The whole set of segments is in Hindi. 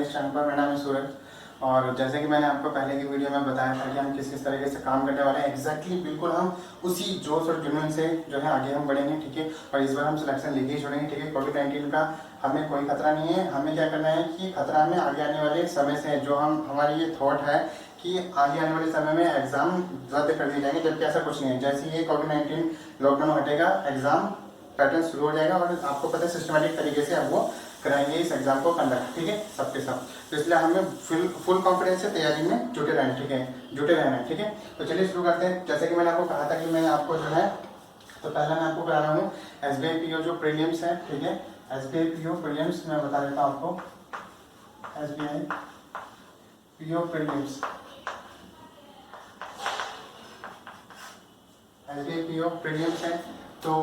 इस चैनल पर। मेरा नाम है सूरज और जैसे कि मैंने आपको पहले की वीडियो में बताया था कि हम किस किस तरीके से काम करने वाले हैं, एग्जैक्टली बिल्कुल हम उसी जोश और जुनून से जो है आगे हम बढ़ेंगे, ठीक है। और इस बार हम सिलेक्शन लेके ही छोड़ेंगे, ठीक है। कोविड-19 का हमें कोई खतरा नहीं है। हमें क्या करना है कि खतरा हमें आगे आने वाले समय से है। जो हम हमारी ये थॉट है कि आगे आने वाले समय में एग्जाम रद्द कर दिए जाएंगे, जबकि ऐसा कुछ नहीं है। जैसे ये कोविड-19 लॉकडाउन हटेगा, एग्जाम पैटर्न शुरू हो जाएगा और आपको पता है सिस्टमेटिक तरीके से अब वो कराएंगे इस एग्जाम को कंडक्ट, ठीक है, सबके सब। तो इसलिए हमें फुल कॉन्फिडेंस से तैयारी में जुटे रहना, ठीक है, जुटे रहना है, ठीक है। तो चलिए शुरू करते हैं। जैसे कि मैंने आपको कहा था कि मैं आपको जो है तो पहला मैं आपको करा रहा हूँ SBI PO जो प्रीलिम्स है, ठीक है। SBI PO प्रीलिम्स मैं बता देता हूँ आपको। SBI PO prelims, SBI PO prelims है। तो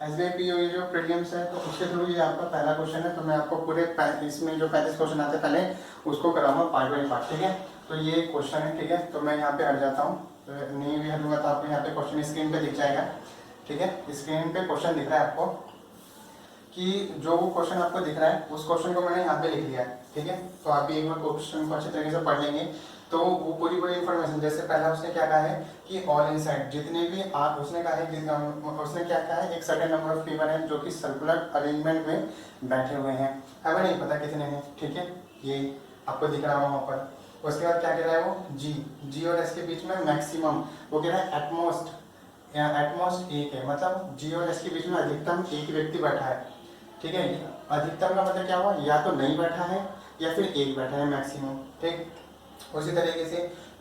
SBI PO ये जो प्रीलिम्स है तो उसके थ्रू ये आपका पहला क्वेश्चन है। तो मैं आपको पूरे इसमें जो 35 क्वेश्चन आते हैं पहले उसको कराऊंगा पार्ट बाई पार्ट, ठीक है। तो ये क्वेश्चन है, ठीक है। तो मैं यहाँ पे हट जाता हूँ, तो नहीं भी हटूंगा तो आपको यहाँ पे क्वेश्चन स्क्रीन पे दिख जाएगा, ठीक है। स्क्रीन पे क्वेश्चन दिख रहा है आपको कि जो क्वेश्चन आपको दिख रहा है उस क्वेश्चन को मैंने यहाँ पे लिख लिया है, ठीक है। तो आप भी एक बार क्वेश्चन को अच्छे तरीके से पढ़ लेंगे तो वो पूरी इन्फॉर्मेशन, जैसे पहला उसने क्या कहा है कि ऑल इनसाइड जितने भी आप, उसने कहा है उसने क्या कहा है, एक सर्टेन नंबर ऑफ पीपल हैं जो कि सर्कुलर अरेंजमेंट में बैठे हुए हैं, हमें नहीं पता कितने हैं, ठीक है। ये आपको दिख रहा है वहाँ पर। उसके बाद क्या कह रहा है वो, जी और एस के बीच में मैक्सिमम, वो कह रहा है एटमोस्ट एक है, मतलब जी और एस के बीच में अधिकतम एक व्यक्ति बैठा है, ठीक है। अधिकतम का मतलब क्या हुआ, या तो नहीं बैठा है या फिर एक बैठा है, मैक्सिमम, ठीक। उसी तरीके से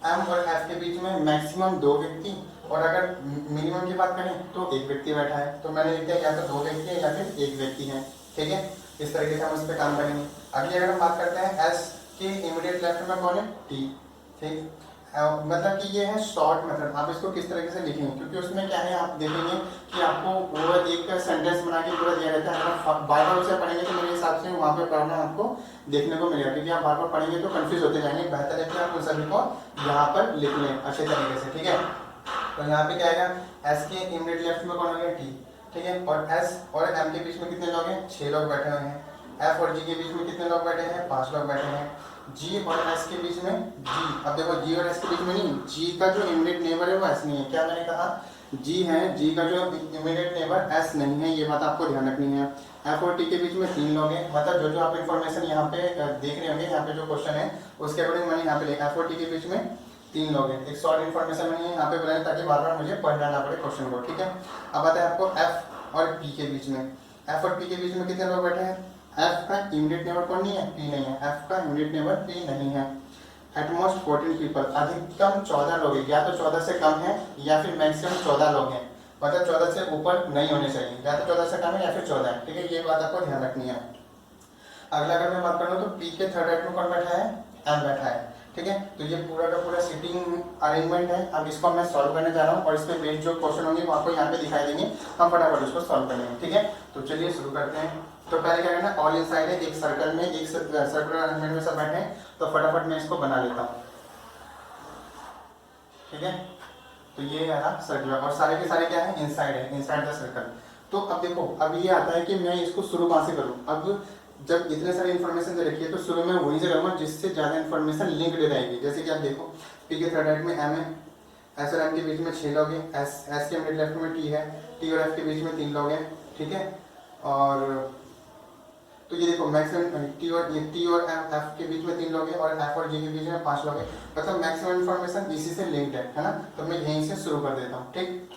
एम और एफ के बीच में मैक्सिमम दो व्यक्ति, और अगर मिनिमम की बात करें तो एक व्यक्ति बैठा है। तो मैंने लिख दिया या तो दो व्यक्ति है या फिर एक व्यक्ति है, ठीक है। इस तरीके से हम उस पर काम करेंगे। अगली अगर हम बात करते हैं एस के इमीडिएट लेफ्ट में कौन है, टी, ठीक। मतलब कि ये है शॉर्ट मेथड, आप इसको किस तरीके से लिखेंगे, क्योंकि उसमें क्या है आप देखेंगे कि आपको पूरा एक सेंटेंस बना के पूरा दिया रहता है। अगर बार बार उसे पढ़ेंगे तो मेरे हिसाब से वहाँ पे पढ़ना आपको देखने को मिलेगा, क्योंकि आप बार बार पढ़ेंगे तो कंफ्यूज होते जाएंगे। बेहतर है कि आप उन सभी को यहाँ पर लिख लें अच्छे तरीके से, ठीक है। तो यहाँ पे क्या आएगा, एस के इमीडिएट लेफ्ट में कौन हो गया, टी, ठीक है। और एस और एम के बीच में कितने लोग हैं, 6 लोग बैठे हुए हैं। एफ और जी के बीच में कितने लोग बैठे हैं, 5 लोग बैठे हैं। जी और एस के बीच में, जी, अब देखो जी और एस के बीच में नहीं, जी का जो इमीडिएट नेबर है वो एस नहीं है। क्या मैंने कहा, जी है, जी का जो इमीडिएट नेबर एस नहीं है, ये बात आपको ध्यान रखनी है। एफ और टी के बीच में 3 लोग हैं, मतलब जो आप इन्फॉर्मेशन यहाँ पे देख रहे होंगे, यहाँ पे जो क्वेश्चन है उसके अकॉर्डिंग मैंने यहाँ पे लिखा, एफ और टी के बीच में 3 लोग हैं। एक शॉर्ट इन्फॉर्मेशन मैंने यहाँ पे बनाया ताकि बार बार मुझे पढ़ना ना पड़े क्वेश्चन को, ठीक है। अब आता है आपको एफ और पी के बीच में, एफ और पी के बीच में कितने लोग बैठे हैं, एफ का इमीडिएट नेबर कौन नहीं है, पी नहीं है, एफ का इमीडिएट नेबर पी नहीं है। एटमोस्ट 14 पीपल, अधिकतम 14 लोग हैं, या तो 14 से कम है या फिर मैक्सिमम 14 लोग हैं, मतलब 14 से ऊपर नहीं होने चाहिए, या तो 14 से कम है या फिर 14 है, ठीक है। ये बात आपको ध्यान रखनी है। अगला अगर मैं बात करूँ तो पी के थर्ड राइट में कौन बैठा है, एम बैठा है, ठीक है। तो ये पूरा का पूरा सीटिंग अरेंजमेंट है। अब इसको मैं सॉल्व करने जा रहा हूँ और इसमें बेस्ड जो क्वेश्चन होंगे वो आपको यहाँ पे दिखाई देंगे, हम फटाफट उसको सॉल्व करेंगे, ठीक है। तो चलिए शुरू करते हैं। तो पहले क्या करना, ऑल इनसाइड है, एक सर्कल में, एक सर्कुलर अरेंजमेंट में सब बैठे हैं। तो फटाफट मैं इसको बना लेता हूँ, ठीक है। तो ये रहा सर्कुलर और सारे के सारे क्या है, इनसाइड है, इनसाइड द सर्कल। तो अब देखो, अब ये आता है कि मैं इसको शुरू कहाँ से करूँ। अब जब इतने सारे इन्फॉर्मेशन दे रखी है तो शुरू में वहीं से करूँगा जिससे ज़्यादा इन्फॉर्मेशन लिंक्ड रहेगी। जैसे कि आप देखो, पी के थर्ड राइट में एम है, एस और एम के बीच में 6 लोग हैं, एस के मिड लेफ्ट में टी है, टी और एफ के बीच में 3 लोग हैं, ठीक है। और तो ये देखो मैक्सिमम टी और एफ के बीच में 3 लोग हैं और एफ और जी के बीच में 5 लोग हैं, मतलब मैक्सिमम इन्फॉर्मेशन इसी से लिंक्ड है ना। तो मैं यहीं से शुरू कर देता हूँ, ठीक,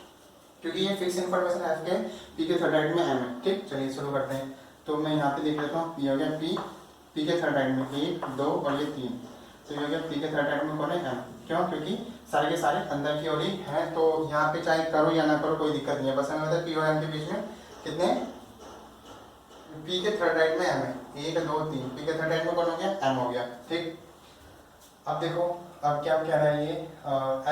क्योंकि ये फिक्स इन्फॉर्मेशन एफ के, पी के थर्ड राइट में एम है, ठीक। चलिए शुरू करते हैं। तो मैं यहाँ पे लिख देता हूँ, पी हो गया, पी के थर्ड राइट में 1 2 और ये 3, तो ये हो गया पी के थर्ड राइट में कौन है, एम। क्यों, क्योंकि सारे के सारे अंदर की ओर ही हैं, तो यहाँ पे चाहे करो या ना करो कोई दिक्कत नहीं है। बस हमें मतलब पी और एम के बीच में कितने, पी के थर्ड राइट में एम है, 1 2 3, पी के थर्ड राइट में कौन हो गया, एम हो गया, ठीक। अब देखो, अब क्या कह रहा है ये,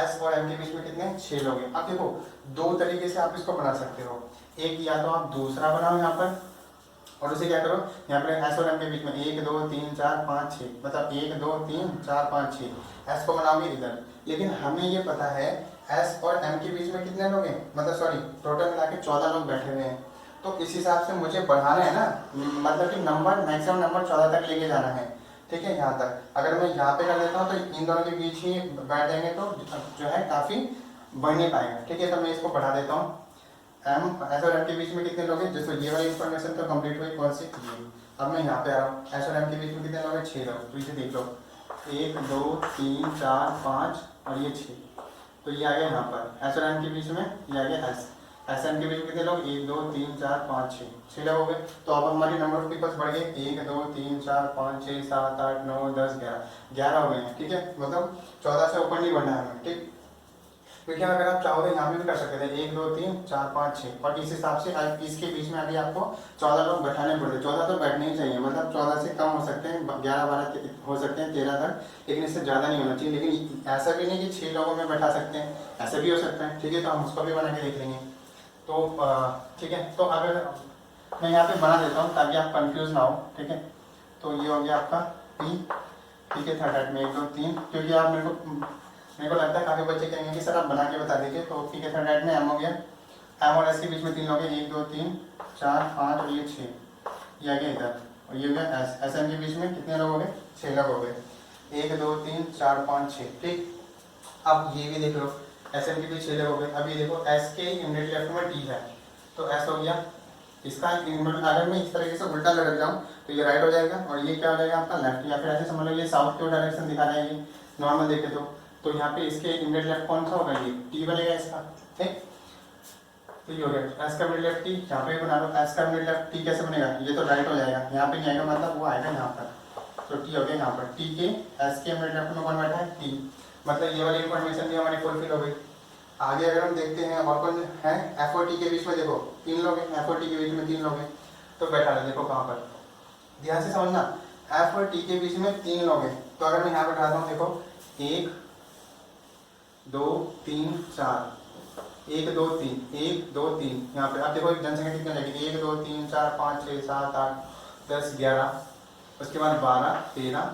एस और एम के बीच में कितने, 6 लोग हैं। अब देखो, 2 तरीके से आप इसको बना सकते हो। एक, या तो आप दूसरा बनाओ यहाँ पर और उसे क्या करो, यहाँ पर एस और एम के बीच में 1 2 3 4 5 6, मतलब 1 2 3 4 5 6, एस को बनाओगे इधर। लेकिन हमें ये पता है एस और एम के बीच में कितने लोग हैं, मतलब सॉरी टोटल मिला के 14 लोग बैठे हुए हैं। तो इस हिसाब से मुझे बढ़ाना है ना, मतलब कि नंबर मैक्सिमम नंबर 14 तक लेके जाना है, ठीक है। यहाँ तक अगर मैं यहाँ पे कर देता हूँ तो इन दोनों के बीच ही बैठ जाएंगे, तो जो है काफ़ी बढ़ नहीं पाएगा, ठीक है। तो मैं इसको बढ़ा देता हूँ। एम एस और एम के बीच में कितने लोग हैं, जैसे ये वाली इन्फॉर्मेशन तो कंप्लीट हुई, कौन सी ये। अब मैं यहाँ पे आ रहा हूँ, एस और एम के बीच में कितने लोग हैं, 6 लोग। तो इसे देख लो, 1 2 3 4 5 और ये 6। तो ये आ गया यहाँ पर एस और एम के बीच में, ये आ गया एस। एस एम के बीच में कितने लोग, 1 2 3 4 5 6 लोग हो गए। तो अब हमारी नंबर ऑफ पीपल्स बढ़ गए, 1 2 3 4 5 6 7 8 9 10 11 हो गए हैं, ठीक है। मतलब 14 से ऊपर नहीं बढ़ना है हमें, ठीक। क्योंकि अगर आप चाहो तो यहाँ पे भी कर सकते थे 1 2 3 4 5 6, और इस हिसाब से इसके बीच में अभी आपको 14 लोग बैठाने पड़े। 14 तो बैठने ही चाहिए, मतलब 14 से कम हो सकते हैं, 11 12 हो सकते हैं, 13 तक, लेकिन इससे ज़्यादा नहीं होना चाहिए। लेकिन ऐसा भी नहीं कि 6 लोगों में बैठा सकते हैं, ऐसा भी हो सकता है, ठीक है। तो हम उसको भी बना के देख लेंगे। तो ठीक है, तो अगर मैं यहाँ पे बना देता हूँ ताकि आप कंफ्यूज ना हो, ठीक है। तो ये हो गया आपका पी, ठीक है। थर्ड में 1 2 3, क्योंकि आप मेरे को लगता है काफ़ी बच्चे कहेंगे कि सर आप बना के बता दीजिए। तो पी के थर्ड में एम हो गया, एम और एस के बीच में 3 लोग हैं, 1 2 3 4 5 और ये 6, ये आ गया इधर। और ये हो गया एस, एस एम के बीच में कितने लोग हो गए, 6 लोग हो गए, 1 2 3 4 5 6, ठीक। अब ये भी देख लो, एस एम के बीच 6 लोग हो गए। अब ये देखो एस के इमीडिएट लेफ्ट में टी है, तो एस हो गया इसका। अगर मैं इस तरीके से उल्टा लटक जाऊँ तो ये राइट हो जाएगा, और ये क्या हो जाएगा आपका लेफ्ट, या फिर ऐसे समझ लो ये साउथ की डायरेक्शन दिखा रहा है, ये नॉर्मल देखे तो यहाँ पे इसके इमीडिएट लेफ्ट कौन सा होगा, ये टी बनेगा इसका, ठीक। तो ये हो गया एस का मिड लेफ्ट टी, यहाँ पे बना लो एस का मिड लेफ्ट टी कैसे बनेगा, ये तो राइट हो जाएगा, यहाँ पे नहीं आएगा, मतलब वो आएगा यहाँ पर। तो टी हो गया यहाँ पर, टी के एस के मिड लेफ्ट में कौन बैठा है, टी। मतलब ये वाली इन्फॉर्मेशन भी हमारी फुलफिल हो गई। आगे अगर हम देखते हैं और कौन है, एफ और टी के बीच में देखो 3 लोग हैं, एफ और टी के बीच में 3 लोग हैं, तो बैठा लो, देखो कहाँ पर, ध्यान से समझना। एफ और टी के बीच में 3 लोग हैं, तो अगर मैं यहाँ बैठाता हूँ, देखो 1 2 3 4, 1 2 3 1 2 3, यहाँ पे अब देखो जनसंख्या कितनी लगेगी, 1 2 3 4 5 6 7 8 10 11, उसके बाद 12 13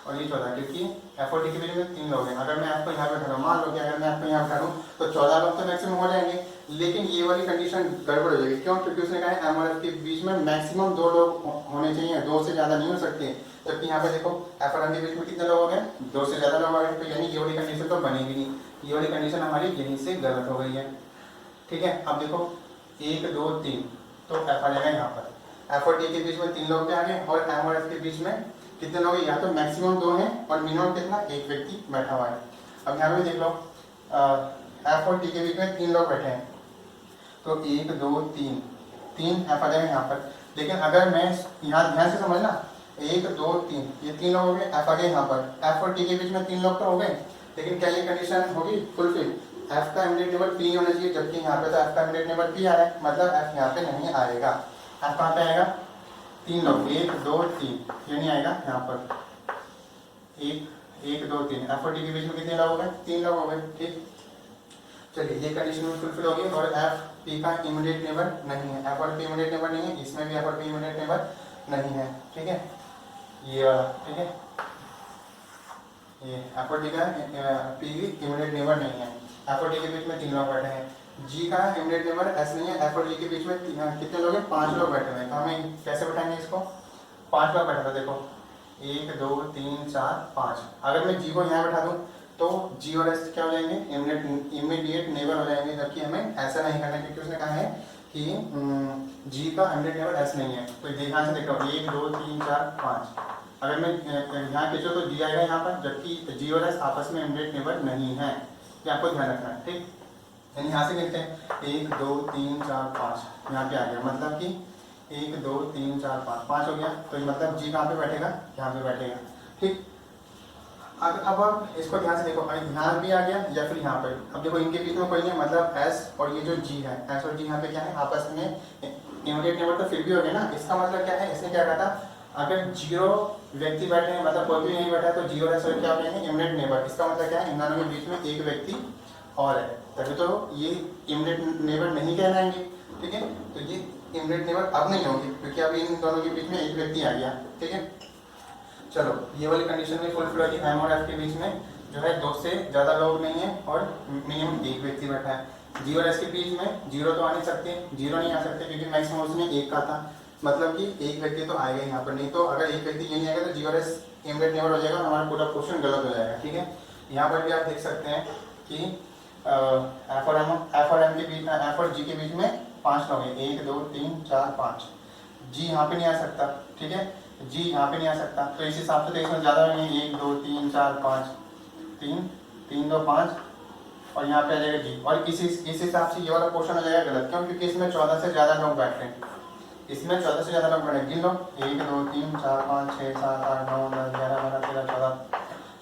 और ये 14, क्योंकि एफ और टी के बीच में 3 लोग हैं। अगर मैं आपको यहाँ बैठा मान लो कि अगर मैं आपको यहाँ बैठा दूँ तो 14 लोग तो मैक्सिमम हो जाएंगे, लेकिन ये वाली कंडीशन गड़बड़ हो जाएगी। क्यों, क्योंकि उसने कहा है एम और एफ के बीच में मैक्सिमम 2 लोग होने चाहिए, 2 से ज़्यादा नहीं हो सकते। जबकि यहाँ पे देखो एफ और एम के बीच में कितने लोग हैं, 2 से ज़्यादा लोग आ गए, तो यानी ये वाली कंडीशन तो बनेगी नहीं, ये वाली कंडीशन हमारी यहीं से गलत हो गई है, ठीक है। अब देखो 1 2 3, तो एफ आ जाएगा यहाँ पर, एफ और टी के बीच में 3 लोग आ गए, और एम और एफ के बीच में कितने लोग हैं, यहाँ तो मैक्सिमम 2 हैं और मिनिमम कितना, 1 व्यक्ति बैठा हुआ है। अब यहाँ पे देख लो एफ और टी के बीच में 3 लोग बैठे हैं, तो 1 2 3 3 एफ आ जाएगा यहाँ पर। लेकिन अगर मैं यहाँ ध्यान से समझना, 1 2 3 ये 3 लोग हो गए, एफ आ गए यहाँ पर, एफ और टी के बीच में 3 लोग तो हो गए, लेकिन क्या ये कंडीशन होगी फुलफिल, एफ का इमीडिएट नेबर पी होना चाहिए, जबकि यहाँ पे तो एफ का इमीडिएट नेबर पी आ रहा है, मतलब एफ यहाँ पे नहीं आएगा। एफ कहाँ पे आएगा, 3 लोग 1 2 3, ये नहीं आएगा यहाँ पर, 1 2 3, एफ और टी के बीच में कितने लोग हो गए, 3 लोग हो गए, ठीक। चलिए ये कंडीशन में फुलफिल होगी, और एफ पी का इमीडिएट नेबर नहीं है, एफ और पी इमीडिएट नेबर नहीं है, इसमें भी एफ और पी इमीडिएट नेबर नहीं है, ठीक है। ये वाला, ठीक है, ये एफ और टी का पी इमीडिएट नेबर नहीं है, एफ और टी के बीच में 3 लोग बैठे हैं। जी का इमीडिएट नेबर एस नहीं है, एफ और जी के बीच में कितने लोग हैं, 5 लोग बैठे हुए हैं। तो हमें कैसे बैठाएंगे इसको, 5 लोग बैठा था, देखो 1 2 3 4 5। अगर मैं जी को यहाँ बैठा दूँ तो जी और एस क्या हो जाएंगे, इमीडिएट नेबर हो जाएंगे, जबकि हमें ऐसा नहीं करना, क्योंकि उसने कहा है कि जी का इमीडिएट नेबर एस नहीं है। तो ध्यान से देखो 1 2 3 4 5, अगर मैं यहाँ खींचो तो जी आएगा यहाँ पर, जबकि जी और एस आपस में इमीडिएट नेबर नहीं है, ये आपको ध्यान रखना है, ठीक। यानी यहाँ से लिखते हैं 1 2 3 4 5, यहाँ पे आ गया, मतलब कि 1 2 3 4 5 5 हो गया, तो मतलब जी कहाँ पे बैठेगा, यहाँ पे बैठेगा, ठीक। अब आप इसको ध्यान से देखो, यहाँ भी आ गया या फिर यहाँ पर, अब देखो इनके बीच में कोई नहीं, मतलब एस और ये जो जी है, एस और जी यहाँ पे क्या है, आपस में इमीडिएट नेबर तो फिर भी हो गया ना। इसका मतलब क्या है, इसने क्या कहा था, अगर 0 व्यक्ति बैठे हैं, मतलब कोई भी नहीं बैठा है, तो जी और एस क्या हो जाएंगे, इमीडिएट नेबर। इसका मतलब क्या है, इन दोनों के बीच में एक व्यक्ति और है, तभी तो ये इमीडिएट नेबर नहीं कहलाएंगे, ठीक है। तो ये इमीडिएट नेबर अब नहीं होंगे, क्योंकि अब इन दोनों के बीच में एक व्यक्ति आ गया, ठीक है। चलो ये वाली कंडीशन में फुलफिल होगी, एम और एफ के बीच में जो है 2 से ज़्यादा लोग नहीं है और मिनिमम एक व्यक्ति बैठा है। जी और एस के बीच में जीरो तो आ नहीं सकते, जीरो नहीं आ सकते क्योंकि मैक्सिमम उसमें एक का था, मतलब कि एक व्यक्ति तो आएगा यहाँ पर, नहीं तो अगर एक व्यक्ति ये नहीं आएगा तो जी और एस इमडेट नेवर हो जाएगा, हमारा पूरा क्वेश्चन गलत हो जाएगा। ठीक है, यहाँ पर भी आप देख सकते हैं कि एफ और एम के बीच, एफ और जी के बीच में 5 लोग हैं, 1 2 3 4 5। जी यहाँ पे नहीं आ सकता, ठीक है, जी यहाँ पे नहीं आ सकता, तो इस हिसाब से तो इसमें ज़्यादा नहीं है, 1 2 3 4 5, 3 3 2 5 और यहाँ पे आ जाएगा जी। और इस हिसाब से ये वाला क्वेश्चन हो जाएगा गलत, क्यों? क्योंकि इसमें 14 से ज़्यादा लोग बैठ रहे हैं, इसमें 14 से ज़्यादा लोग बैठे हैं, गिन लो 1 2 3 4 5 6 7 8 9 10 11 12 13 14,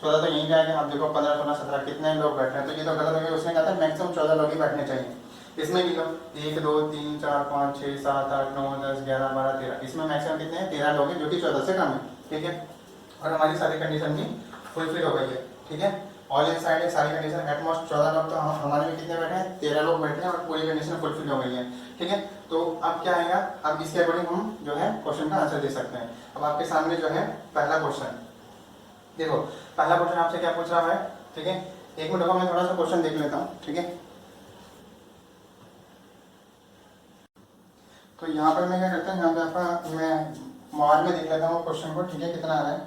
14 तो यहीं जाएंगे, आप देखो 15 16 17 कितने लोग बैठ रहे हैं, तो ये तो गलत हो गया। उसने कहा था मैक्सिमम 14 लोग ही बैठने चाहिए, इसमें गिन लो 1 2 3 4 5 6 7 8 9 10 11 12 13, इसमें मैक्सिमम कितने हैं? 13 लोग हैं, जो कि 14 से कम है। ठीक है, और हमारी सारी कंडीशन भी फुलफिल हो गई है। ठीक है, ऑल इन साइड सारी कंडीशन एटमोस्ट 14 लोग, तो हमारे में कितने बैठे हैं? 13 लोग बैठे हैं और पूरी कंडीशन फुलफिल हो गई है। ठीक है, तो अब क्या आएगा, अब इसके अकॉर्डिंग हम जो है क्वेश्चन का आंसर दे सकते हैं। अब आपके सामने जो है पहला क्वेश्चन देखो, पहला क्वेश्चन आपसे क्या पूछ रहा है? ठीक है, एक मिनट को मैं थोड़ा सा क्वेश्चन देख लेता हूँ। ठीक है, तो यहाँ पर मैं क्या करता हूँ, यहाँ पे आपका मैं मोबाइल में देख लेता हूँ क्वेश्चन को। ठीक है, कितना आ रहा है,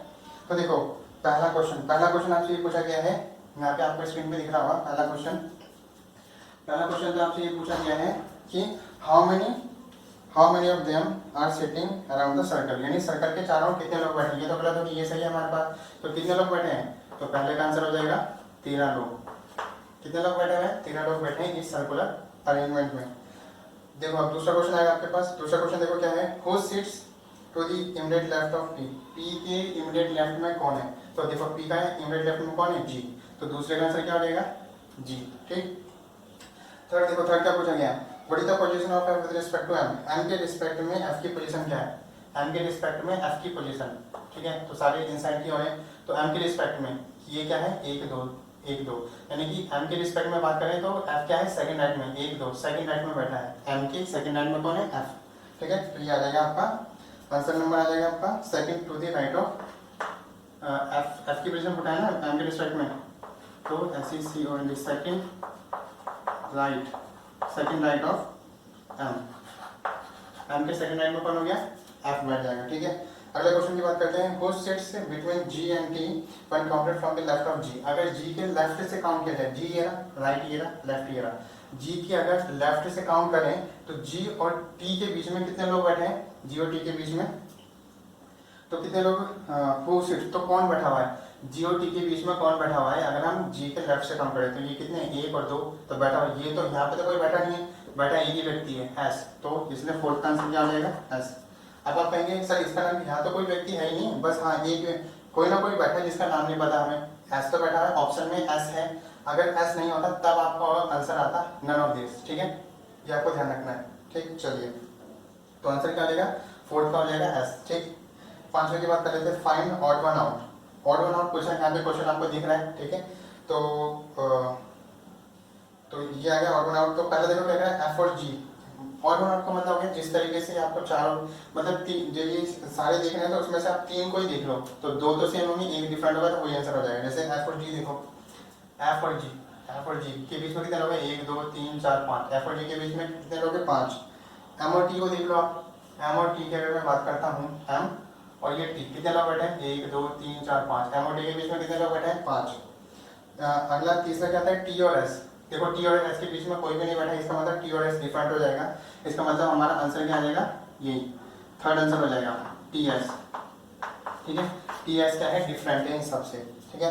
तो देखो पहला क्वेश्चन आपसे ये पूछा गया है, यहाँ पे आपको स्क्रीन पे दिख रहा होगा पहला क्वेश्चन तो आपसे ये पूछा गया है कि how many of them are sitting around the circle, यानी सर्कल के चारों कितने लोग बैठे हैं। ये तो गलत हो कि ये सही है हमारे पास, तो कितने लोग बैठे हैं? तो पहले का आंसर हो जाएगा 13 लोग। कितने लोग बैठे हुए हैं? 13 लोग बैठे हैं इस सर्कुलर अरेंजमेंट में। देखो अब दूसरा क्वेश्चन आएगा आपके पास। दूसरा क्वेश्चन देखो क्या है, who sits to the immediate left of P, P के इमीडिएट लेफ्ट में कौन है? तो देखो पी का इमीडिएट लेफ्ट में कौन है? जी, तो दूसरे का आंसर क्या हो जाएगा? जी। ठीक, थर्ड देखो, थर्ड क्या पूछा गया, what is the position of F with respect to M, M के रिस्पेक्ट में एफ की पोजीशन क्या है? एम के रिस्पेक्ट में एफ की पोजीशन। ठीक है, तो सारे इनसाइड की हो रहे हैं, तो एम के रिस्पेक्ट में ये क्या है? 1 2 1 2, यानी कि एम के रिस्पेक्ट में बात करें तो एफ क्या है? सेकंड राइट में 1 2, सेकंड राइट में बैठा है, एम के सेकंड राइट में कौन है? एफ। ठीक है, तो ये आ जाएगा आपका आंसर नंबर, आ जाएगा आपका second to the right of F की पोजीशन बताया ना एम के रिस्पेक्ट में, तो S E C O N D, second right of M के सेकंड राइट में कौन हो गया? एफ बैठ जाएगा। ठीक है, अगले क्वेश्चन की बात करते हैं, who sits between G and T when counted from the left of G, अगर जी के लेफ्ट से काउंट किया जाए, जी ये रहा, राइट ये रहा, लेफ्ट ये रहा, जी की अगर लेफ्ट से काउंट करें तो जी और टी के बीच में कितने लोग बैठे हैं? जी और टी के बीच में तो कितने लोग? हु सिट्स, तो कौन बैठा हुआ है? जी और टी के बीच में कौन बैठा हुआ है? अगर हम जी के लेफ्ट से काउंट करें तो ये कितने? 1 और 2, तो बैठा हुआ ये, तो यहाँ पे तो कोई बैठा नहीं है, बैठा एक ही व्यक्ति है, एस, तो इसलिए फोर्थ का आंसर क्या आ जाएगा? एस। अब आप कहेंगे सर इसका नाम, यहाँ तो कोई व्यक्ति है ही नहीं, बस हाँ एक कोई ना कोई बैठा है जिसका नाम नहीं पता हमें, एस तो बैठा है, ऑप्शन में एस है, अगर एस नहीं होता तब आपका आंसर आता नन ऑफ दिस। ठीक है, ये आपको ध्यान रखना है। ठीक, चलिए तो आंसर क्या आ जाएगा? फोर्थ का हो जाएगा एस। ठीक, पांचवें की बात कर लेते हैं, find odd one out. Odd one out question, यहाँ पे क्वेश्चन आपको दिख रहा है। ठीक है, तो ये आ गया ऑड वन आउट। तो पहले देखो क्या है, एफ और जी। ऑड वन आउट का मतलब है जिस तरीके से आपको चारों, मतलब जो ये सारे देखने हैं तो उसमें से आप 3 को ही देख लो, तो 2 तो सेम होंगे, एक डिफरेंट होगा, तो वही आंसर हो जाएगा। जैसे एफ और जी देखो, एफ और जी के बीच में कितने लोग हैं? 1 2 3 4 5, एफ और जी के बीच में कितने लोग हैं? 5। एम और टी को देख लो आप, एम और टी की अगर मैं बात करता हूँ, एम और ये टी, कितने लोग बैठे हैं? 1 2 3 4 5, एम और टी के बीच में कितने लोग बैठे हैं? 5। अगला तीसरा क्या आता है? टी और एस। देखो टी और एस के बीच में कोई भी नहीं बैठा, इसका मतलब टी और एस डिफरेंट हो जाएगा, इसका मतलब हमारा आंसर क्या आ जाएगा? यही थर्ड आंसर हो जाएगा, टी एस। ठीक है, टी एस क्या है? डिफरेंट है इन सबसे। ठीक है,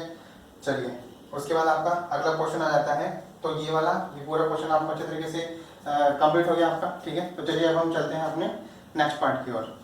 चलिए उसके बाद आपका अगला क्वेश्चन आ जाता है, तो ये वाला ये पूरा क्वेश्चन आपको अच्छे तरीके से कंप्लीट हो गया आपका। ठीक है, तो चलिए अब हम चलते हैं अपने नेक्स्ट पार्ट की ओर।